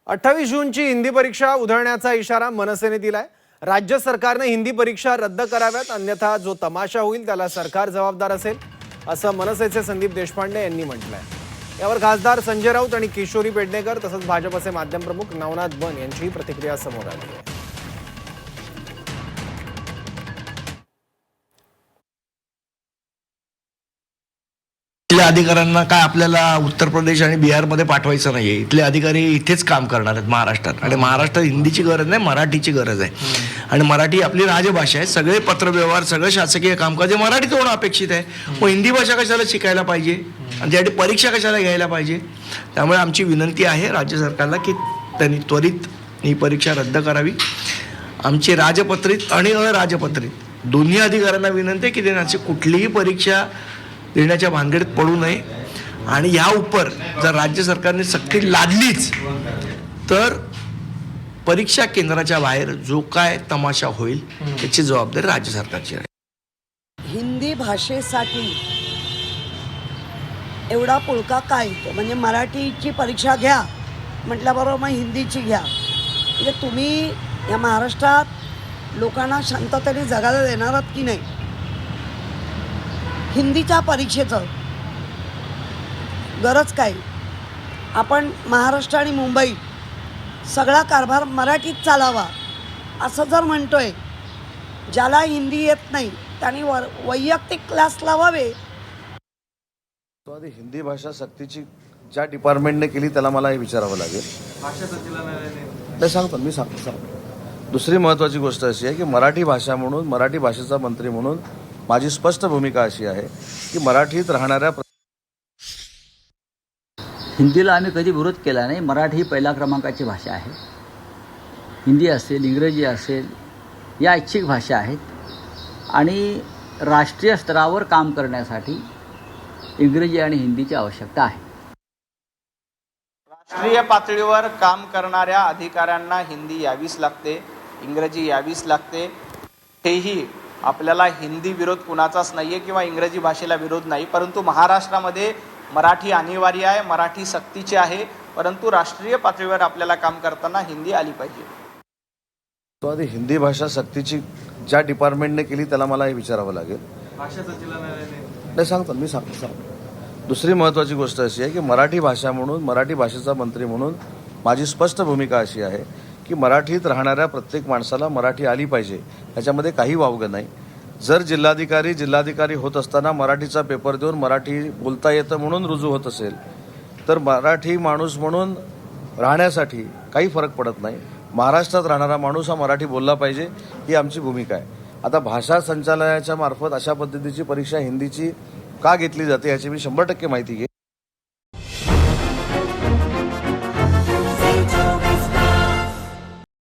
28 जूनची हिंदी परीक्षा उधळण्याचा इशारा मनसेने दिलाय। राज्य सरकारने हिंदी परीक्षा रद्द कराव्यात, अन्यथा जो तमाशा होईल त्याला सरकार जबाबदार असेल, असं मनसेचे संदीप देशपांडे यांनी म्हटलंय। यावर खासदार संजय राऊत आणि किशोरी पेडणेकर तसंच भाजपचे माध्यम प्रमुख नवनाथ बन यांचीही प्रतिक्रिया समोर आली आहे। इथल्या अधिकाऱ्यांना काय आपल्याला उत्तर प्रदेश आणि बिहारमध्ये पाठवायचं नाहीये। इथले अधिकारी इथेच काम करणार आहेत महाराष्ट्रात, आणि महाराष्ट्रात हिंदीची गरज नाही, मराठीची गरज आहे। आणि मराठी आपली राजभाषा आहे। सगळे पत्रव्यवहार, सगळं शासकीय कामकाज हे मराठीत होणं अपेक्षित आहे। मग हिंदी भाषा कशाला शिकायला पाहिजे आणि त्यासाठी परीक्षा कशाला घ्यायला पाहिजे? त्यामुळे आमची विनंती आहे राज्य सरकारला की त्यांनी त्वरित ही परीक्षा रद्द करावी। आमची राजपत्रित आणि अराजपत्रित दोन्ही अधिकाऱ्यांना विनंती आहे की त्यांची कुठलीही परीक्षा देण्याच्या भानगडीत पडू नये, आणि या उपर जर राज्य सरकारने सक्ती लादलीच तर परीक्षा केंद्राच्या बाहेर जो काय तमाशा होईल त्याची जबाबदारी राज्य सरकारची आहे। हिंदी भाषेसाठी एवढा पुळका काय येतो? म्हणजे मराठीची परीक्षा घ्या म्हटल्याबरोबर मग हिंदीची घ्या। म्हणजे तुम्ही या महाराष्ट्रात लोकांना शांततेने जगायला देणार आहात की नाही? हिंदीच्या परीक्षेचं गरज काय? आपण महाराष्ट्र आणि मुंबई सगळा कारभार मराठीत चालावा असं जर म्हणतोय, ज्याला हिंदी येत नाही त्यांनी वैयक्तिक क्लास लावावे। हिंदी भाषा सक्तीची ज्या डिपार्टमेंटने केली त्याला मला हे विचारावं लागेल। नाही सांगतो मी सांगतो। दुसरी महत्त्वाची गोष्ट अशी आहे की मराठी भाषा म्हणून, मराठी भाषेचा मंत्री म्हणून माझी स्पष्ट भूमिका अशी आहे की मराठीत राहणाऱ्या हिंदीला आम्ही कधी विरोध केला नाही। मराठी ही पहिल्या क्रमांकाची भाषा आहे। हिंदी असेल, इंग्रजी असेल, या ऐच्छिक भाषा आहेत, आणि राष्ट्रीय स्तरावर काम करण्यासाठी इंग्रजी आणि हिंदीची आवश्यकता आहे। राष्ट्रीय पातळीवर काम करणाऱ्या अधिकाऱ्यांना हिंदी यावीच लागते, इंग्रजी यावीच लागते। हेही आपल्याला हिंदी विरोध कुणाचाच नाही आहे किंवा इंग्रजी भाषेला विरोध नाही, परंतु महाराष्ट्रामध्ये मराठी अनिवार्य आहे, मराठी सक्तीची आहे, परंतु राष्ट्रीय पातळीवर आपल्याला काम करताना हिंदी आली पाहिजे। हिंदी भाषा सक्तीची ज्या डिपार्टमेंटने केली त्याला मला हे विचारावं लागेल। नाही सांगतो मी सांगतो। दुसरी महत्त्वाची गोष्ट अशी आहे की मराठी भाषा म्हणून, मराठी भाषेचा मंत्री म्हणून माझी स्पष्ट भूमिका अशी आहे की मराठीत राहणाऱ्या प्रत्येक माणसाला मराठी आली पाहिजे, याच्यामध्ये काही वावगं नाही। जर जिल्हाधिकारी होत असताना मराठीचा पेपर देऊन मराठी बोलता येतं म्हणून रुजू होत असेल तर मराठी माणूस म्हणून राहण्यासाठी काही फरक पडत नाही। महाराष्ट्रात राहणारा माणूस हा मराठी बोलला पाहिजे, ही आमची भूमिका आहे। आता भाषा संचालनालयाच्या मार्फत अशा पद्धतीची परीक्षा हिंदीची का घेतली जाते याची मी 100% माहिती घेईन।